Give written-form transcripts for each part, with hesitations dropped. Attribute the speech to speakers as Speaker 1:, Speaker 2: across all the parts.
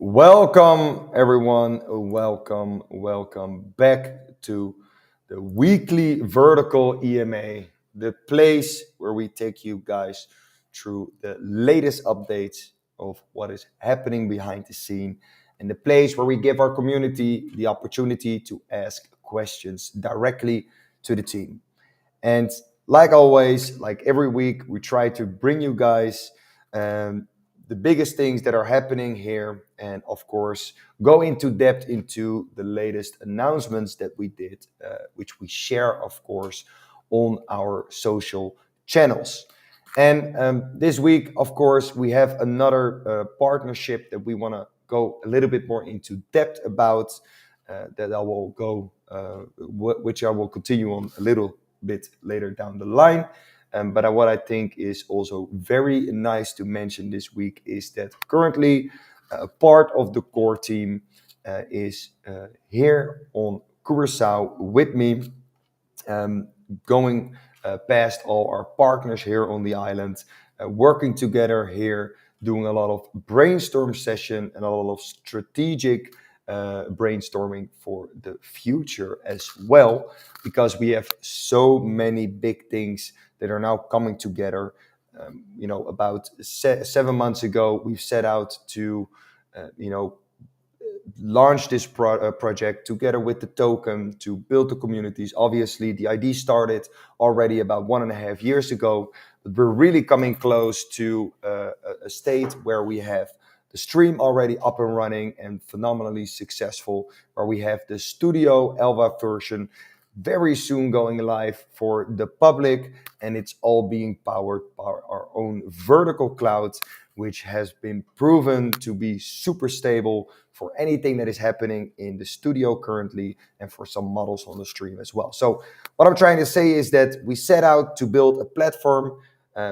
Speaker 1: Welcome, everyone. Welcome back to the weekly Vertical EMA, the place where we take you guys through the latest updates of what is happening behind the scene, and the place where we give our community the opportunity to ask questions directly to the team. And like always, like every week, we try to bring you guys um, the biggest things that are happening here, and of course, go into depth into the latest announcements that we did, which we share, of course, on our social channels. And this week, of course, we have another partnership that we want to go a little bit more into depth about. That I will go, which I will continue on a little bit later down the line. But what I think is also very nice to mention this week is that currently part of the core team is here on Curacao with me, um, going past all our partners here on the island, working together here, doing a lot of brainstorm session and a lot of strategic brainstorming for the future as well, because we have so many big things that are now coming together. About 7 months ago, we've set out to, uh, you know, launch this project together with the token to build the communities. Obviously, the ID started already about 1.5 years ago, but we're really coming close to a state where we have the stream already up and running and phenomenally successful, where we have the Studio Elva version very soon going live for the public, and it's all being powered by our own vertical cloud, which has been proven to be super stable for anything that is happening in the studio currently and for some models on the stream as well. So what I'm trying to say is that we set out to build a platform.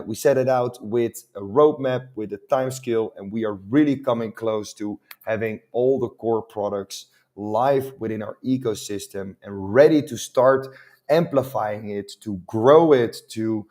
Speaker 1: We set it out with a roadmap, with a time scale, and we are really coming close to having all the core products live within our ecosystem and ready to start amplifying it, to grow it, to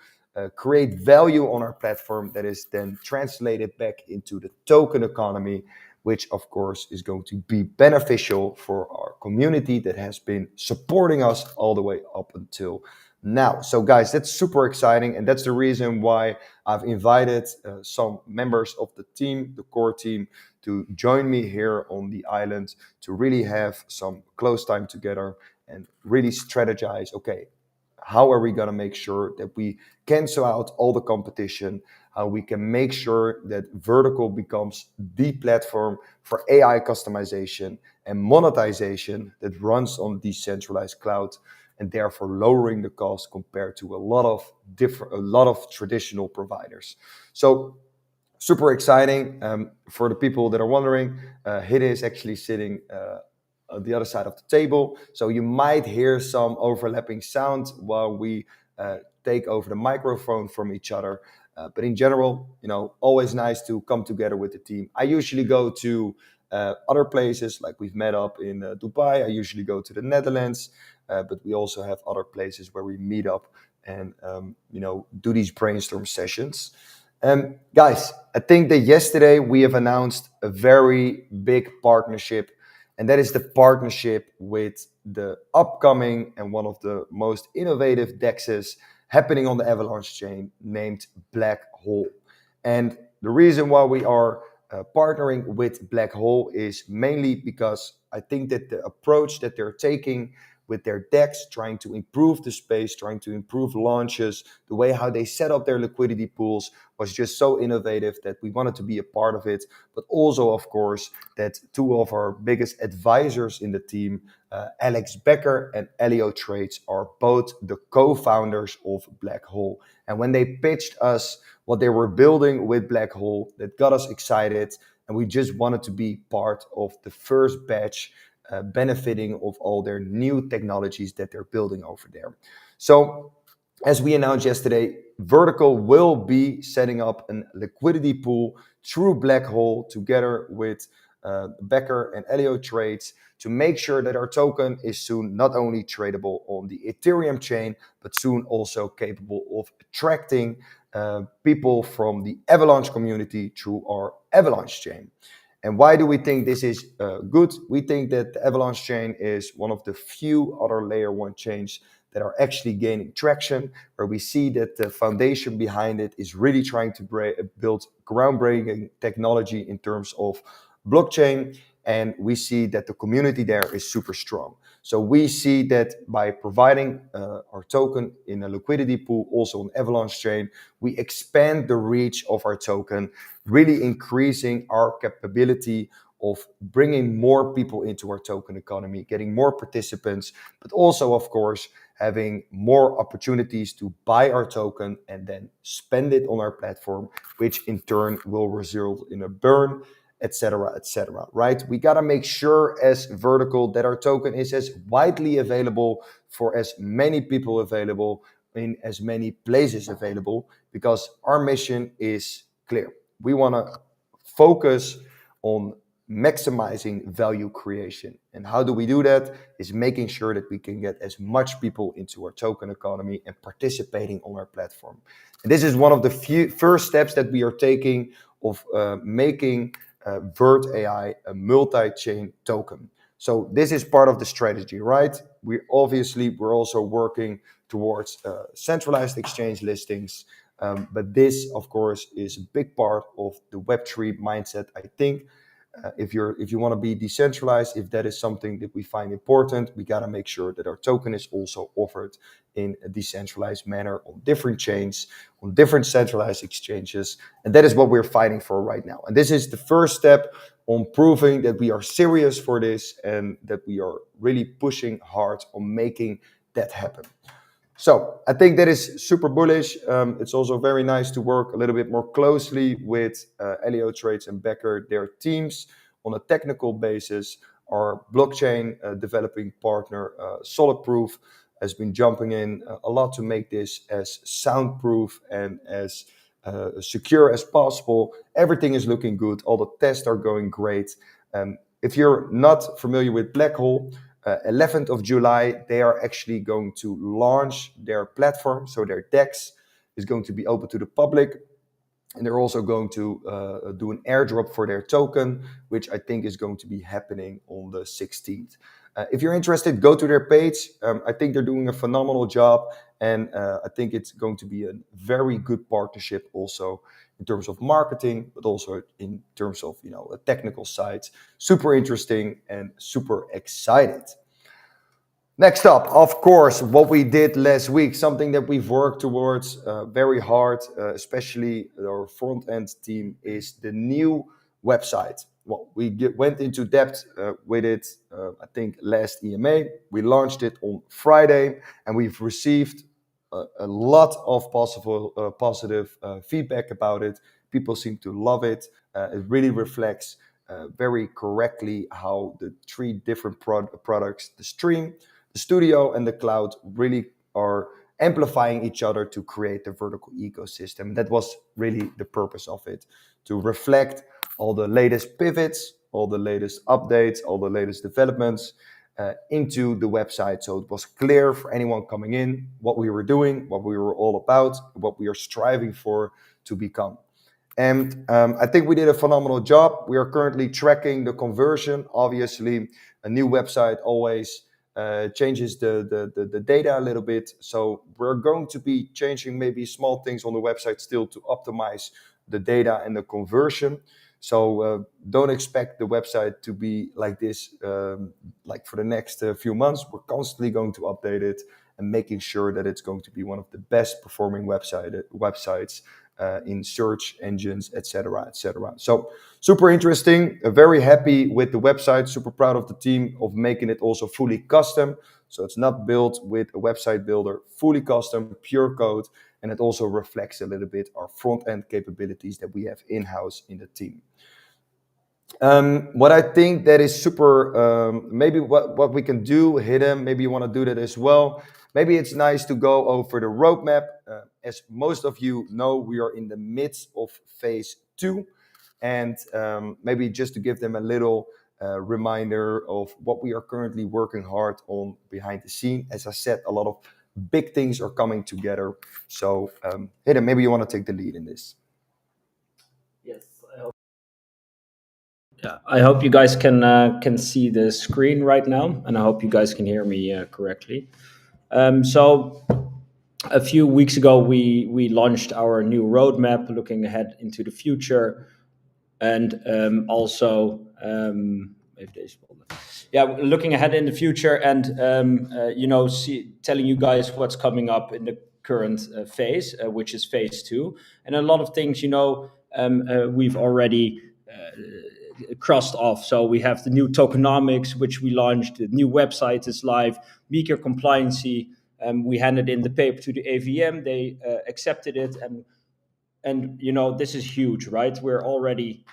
Speaker 1: create value on our platform that is then translated back into the token economy, which of course is going to be beneficial for our community that has been supporting us all the way up until now. So guys, that's super exciting, and that's the reason why I've invited some members of the team, the core team, to join me here on the island to really have some close time together and really strategize, okay, how are we going to make sure that we cancel out all the competition, how we can make sure that vertical becomes the platform for AI customization and monetization that runs on decentralized cloud, and therefore lowering the cost compared to a lot of traditional providers. So super exciting. For the people that are wondering, Hide is actually sitting on the other side of the table, so you might hear some overlapping sound while we take over the microphone from each other. But in general, always nice to come together with the team. I usually go to other places, like we've met up in Dubai. I usually go to the Netherlands, but we also have other places where we meet up and do these brainstorm sessions. Guys, I think that yesterday we have announced a very big partnership, and that is the partnership with the upcoming and one of the most innovative DEXs happening on the Avalanche chain, named Black Hole. And the reason why we are partnering with Black Hole is mainly because I think that the approach that they're taking with their DEX, trying to improve the space, trying to improve launches, the way how they set up their liquidity pools was just so innovative that we wanted to be a part of it. But also, of course, that two of our biggest advisors in the team, Alex Becker and Elio Trades, are both the co-founders of Black Hole. And when they pitched us what they were building with Black Hole, that got us excited, and we just wanted to be part of the first batch benefiting of all their new technologies that they're building over there. So, as we announced yesterday, Vertical will be setting up a liquidity pool through Black Hole together with Becker and Elio Trades to make sure that our token is soon not only tradable on the Ethereum chain, but soon also capable of attracting people from the Avalanche community through our Avalanche chain. And why do we think this is good? We think that the Avalanche chain is one of the few other layer one chains that are actually gaining traction, where we see that the foundation behind it is really trying to build groundbreaking technology in terms of blockchain. And we see that the community there is super strong. So we see that by providing our token in a liquidity pool, also on Avalanche chain, we expand the reach of our token, really increasing our capability of bringing more people into our token economy, getting more participants, but also, of course, having more opportunities to buy our token and then spend it on our platform, which in turn will result in a burn, etc., right? We got to make sure as Vertical that our token is as widely available for as many people available in as many places available, because our mission is clear. We want to focus on maximizing value creation. And how do we do that? Is making sure that we can get as much people into our token economy and participating on our platform. And this is one of the first steps that we are taking of making Vert AI a multi-chain token. So this is part of the strategy, right? We're also working towards centralized exchange listings. But this, of course, is a big part of the Web3 mindset. I think if you want to be decentralized, if that is something that we find important, we got to make sure that our token is also offered in a decentralized manner on different chains, on different centralized exchanges. And that is what we're fighting for right now. And this is the first step on proving that we are serious for this and that we are really pushing hard on making that happen. So I think that is super bullish. It's also very nice to work a little bit more closely with Elio Trades and Becker, their teams on a technical basis. Our blockchain developing partner, Solidproof, has been jumping in a lot to make this as soundproof and as secure as possible. Everything is looking good. All the tests are going great. If you're not familiar with Blackhole, 11th of July, they are actually going to launch their platform. So their DEX is going to be open to the public. And they're also going to do an airdrop for their token, which I think is going to be happening on the 16th. If you're interested, go to their page. I think they're doing a phenomenal job. And I think it's going to be a very good partnership also in terms of marketing, but also in terms of, a technical side. Super interesting and super excited. Next up, of course, what we did last week, something that we've worked towards very hard, especially our front-end team, is the new website. Well, went into depth with it, I think, last EMA. We launched it on Friday, and we've received a lot of positive feedback about it. People seem to love it. It really reflects very correctly how the three different products, the stream, the studio, and the cloud, really are amplifying each other to create the vertical ecosystem. That was really the purpose of it, to reflect all the latest pivots, all the latest updates, all the latest developments into the website. So it was clear for anyone coming in what we were doing, what we were all about, what we are striving for to become. And I think we did a phenomenal job. We are currently tracking the conversion. Obviously, a new website always changes the data a little bit. So we're going to be changing maybe small things on the website still to optimize the data and the conversion. So don't expect the website to be like this like for the next few months. We're constantly going to update it and making sure that it's going to be one of the best performing websites in search engines, etc., etc. So super interesting. Very happy with the website. Super proud of the team of making it also fully custom. So it's not built with a website builder, fully custom, pure code, and it also reflects a little bit our front end capabilities that we have in-house in the team. What I think that is super, maybe what we can do, Hidden, maybe you want to do that as well. Maybe it's nice to go over the roadmap. As most of you know, we are in the midst of phase 2. And maybe just to give them a little reminder of what we are currently working hard on behind the scene. As I said, a lot of big things are coming together. So Hidden, maybe you want to take the lead in this.
Speaker 2: Yes, I hope you guys can see the screen right now, and I hope you guys can hear me correctly. So a few weeks ago, we launched our new roadmap, looking ahead into the future, and also if there's yeah, looking ahead in the future, and telling you guys what's coming up in the current phase, which is phase two, and a lot of things we've already crossed off. So we have the new tokenomics, which we launched. The new website is live. Meeker compliancy. We handed in the paper to the AVM. They accepted it, and this is huge, right? We're already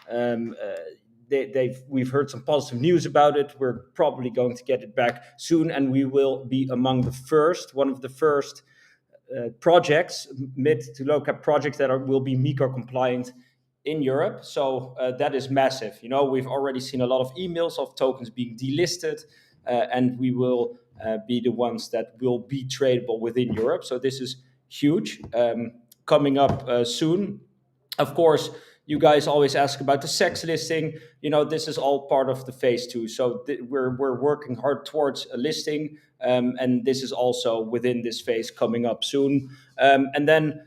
Speaker 2: we've heard some positive news about it. We're probably going to get it back soon, and we will be among one of the first projects, mid to low cap projects will be MiCA compliant in Europe. So that is massive. We've already seen a lot of emails of tokens being delisted, and we will be the ones that will be tradable within Europe. So this is huge. Coming up soon. Of course, you guys always ask about the sex listing. This is all part of the phase two. So we're working hard towards a listing, and this is also within this phase coming up soon. And then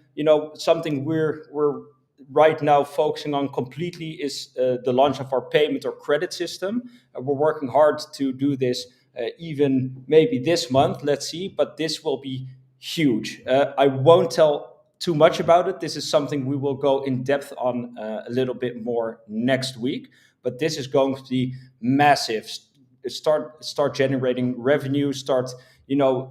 Speaker 2: something we're right now focusing on completely is the launch of our payment or credit system. We're working hard to do this, even maybe this month. Let's see, but this will be huge. I won't tell too much about it. This is something we will go in depth on a little bit more next week. But this is going to be massive. Start generating revenue. Start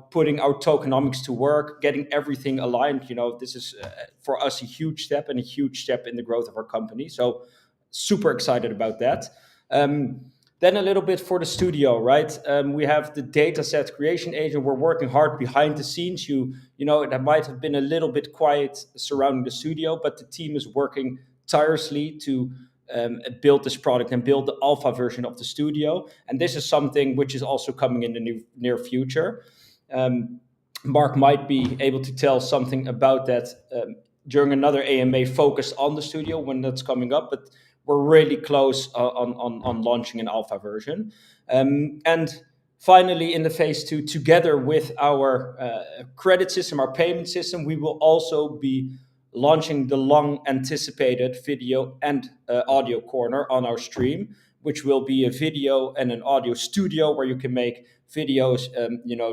Speaker 2: putting our tokenomics to work, getting everything aligned. This is for us a huge step, and a huge step in the growth of our company. So super excited about that. Then a little bit for the studio, right? We have the dataset creation agent. We're working hard behind the scenes. It might have been a little bit quiet surrounding the studio, but the team is working tirelessly to build this product and build the alpha version of the studio. And this is something which is also coming in the near future. Mark might be able to tell something about that during another AMA focused on the studio when that's coming up, but we're really close on launching an alpha version. And finally, in the phase two, together with our credit system, our payment system, we will also be launching the long anticipated video and audio corner on our stream, which will be a video and an audio studio where you can make videos,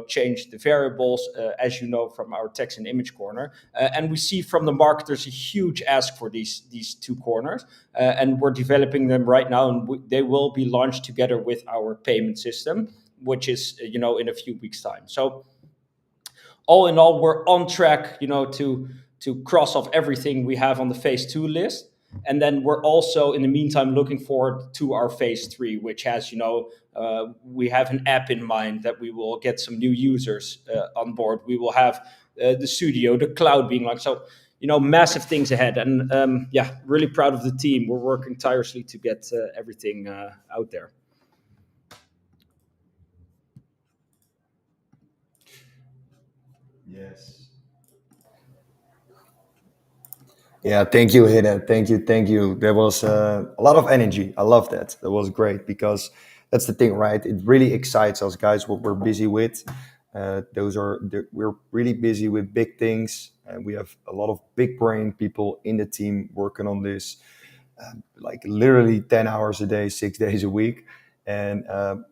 Speaker 2: change the variables, as you know from our text and image corner. And we see from the marketers a huge ask for these two corners, and we're developing them right now, and they will be launched together with our payment system, which is in a few weeks' time. So all in all, we're on track, to cross off everything we have on the phase two list. And then we're also, in the meantime, looking forward to our phase three, which has, we have an app in mind that we will get some new users on board. We will have the studio, the cloud being launched. So, massive things ahead. And really proud of the team. We're working tirelessly to get everything out there.
Speaker 1: Yes. Yeah, thank you, Hidden. Thank you. There was a lot of energy. I love that. That was great because that's the thing, right? It really excites us, guys. What we're busy with, we're really busy with big things, and we have a lot of big brain people in the team working on this, like literally 10 hours a day, 6 days a week, and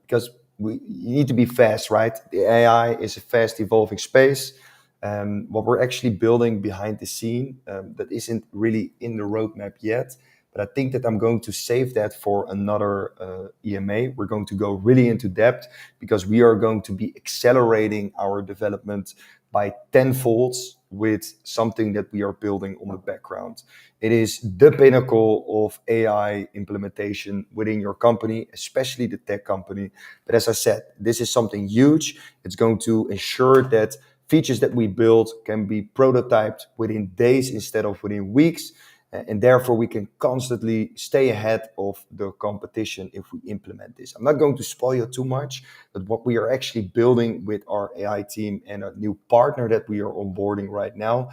Speaker 1: because you need to be fast, right? The AI is a fast evolving space. What we're actually building behind the scene that isn't really in the roadmap yet, but I think that I'm going to save that for another EMA. We're going to go really into depth because we are going to be accelerating our development by tenfold with something that we are building on the background. It is the pinnacle of AI implementation within your company, especially the tech company. But as I said, this is something huge. It's going to ensure that features that we build can be prototyped within days instead of within weeks. And therefore, we can constantly stay ahead of the competition if we implement this. I'm not going to spoil too much, but what we are actually building with our AI team and a new partner that we are onboarding right now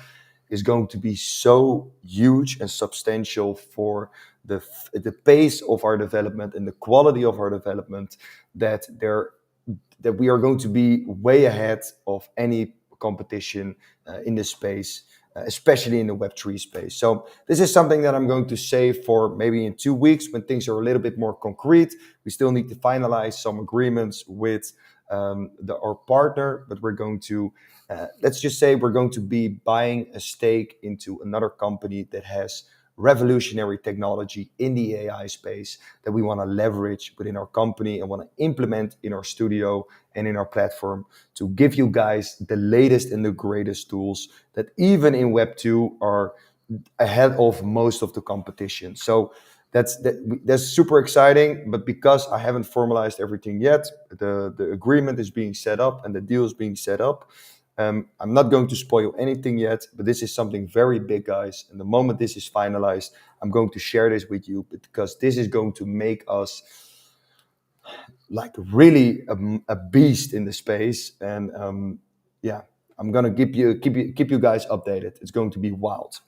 Speaker 1: is going to be so huge and substantial for the pace of our development and the quality of our development, that we are going to be way ahead of any competition in this space, especially in the Web3 space. So this is something that I'm going to save for maybe in 2 weeks when things are a little bit more concrete. We still need to finalize some agreements with our partner, but we're going to, let's just say we're going to be buying a stake into another company that has revolutionary technology in the AI space that we want to leverage within our company and want to implement in our studio and in our platform to give you guys the latest and the greatest tools that even in Web 2 are ahead of most of the competition. So that's super exciting. But because I haven't formalized everything yet, the agreement is being set up and the deal is being set up. I'm not going to spoil anything yet, but this is something very big, guys. And the moment this is finalized, I'm going to share this with you because this is going to make us like really a beast in the space. And yeah, I'm gonna keep you guys updated. It's going to be wild.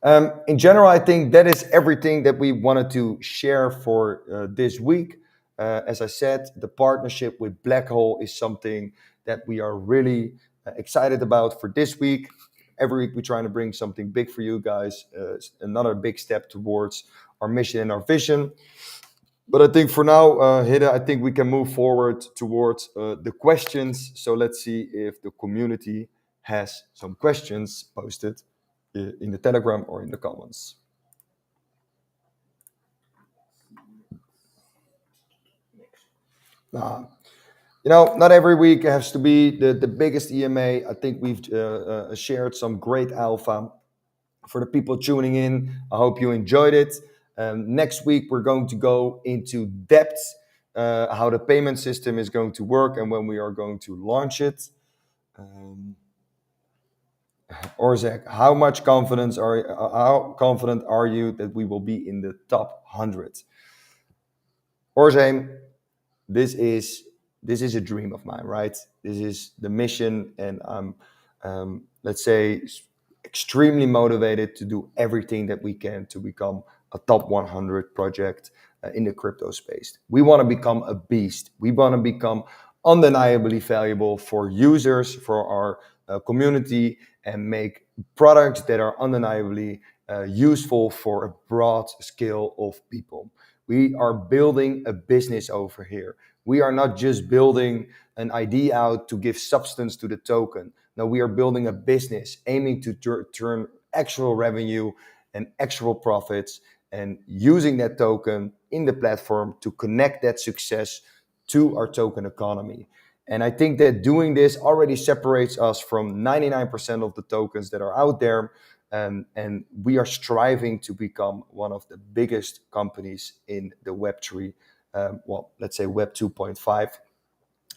Speaker 1: In general, I think that is everything that we wanted to share for this week. As I said, the partnership with Blackhole is something that we are really excited about for this week. Every week, we're trying to bring something big for you guys, another big step towards our mission and our vision. But I think for now, Hidde, I think we can move forward towards the questions. So let's see if the community has some questions posted in the Telegram or in the comments. Not every week has to be the biggest EMA. I think we've shared some great alpha for the people tuning in. I hope you enjoyed it. Next week, we're going to go into depth how the payment system is going to work and when we are going to launch it. Orzek, how confident are you that we will be in the top 100? Orzek, this is a dream of mine, right? This is the mission, and I'm, let's say, extremely motivated to do everything that we can to become a top 100 project in the crypto space. We want to become a beast. We want to become undeniably valuable for users, for our community, and make products that are undeniably useful for a broad scale of people. We are building a business over here. We are not just building an idea out to give substance to the token. No, we are building a business aiming to turn actual revenue and actual profits and using that token in the platform to connect that success to our token economy. And I think that doing this already separates us from 99% of the tokens that are out there. And we are striving to become one of the biggest companies in the Web3, let's say Web 2.5.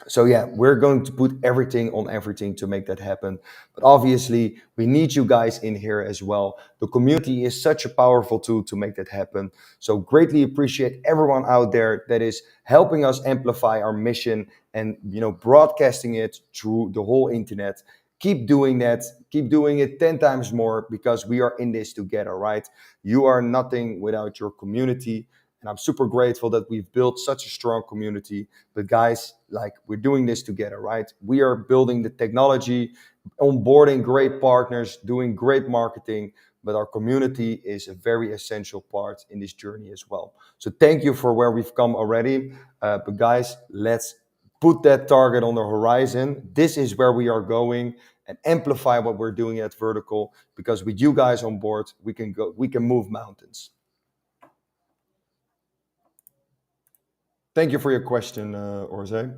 Speaker 1: So yeah, we're going to put everything on everything to make that happen. But obviously, we need you guys in here as well. The community is such a powerful tool to make that happen. So greatly appreciate everyone out there that is helping us amplify our mission and broadcasting it through the whole internet. Keep doing that. Keep doing it 10 times more because we are in this together, right? You are nothing without your community. And I'm super grateful that we've built such a strong community. But guys, we're doing this together, right? We are building the technology, onboarding great partners, doing great marketing. But our community is a very essential part in this journey as well. So thank you for where we've come already. But guys, let's put that target on the horizon. This is where we are going and amplify what we're doing at Vertical. Because with you guys on board, we can move mountains. Thank you for your question, Orze.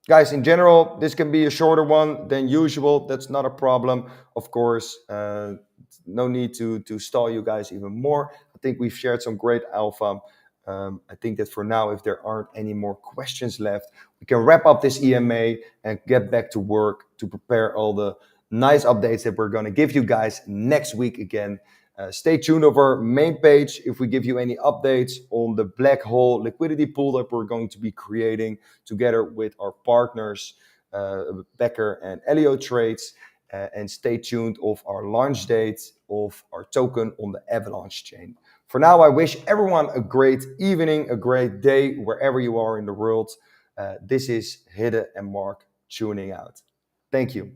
Speaker 1: Guys, in general, this can be a shorter one than usual. That's not a problem, of course. No need to stall you guys even more. I think we've shared some great alpha. I think that for now, if there aren't any more questions left, we can wrap up this EMA and get back to work to prepare all the nice updates that we're going to give you guys next week again. Stay tuned over our main page if we give you any updates on the Blackhole liquidity pool that we're going to be creating together with our partners, Becker and Elio Trades. and stay tuned of our launch date of our token on the Avalanche chain. For now, I wish everyone a great evening, a great day, wherever you are in the world. This is Hidde and Mark tuning out. Thank you.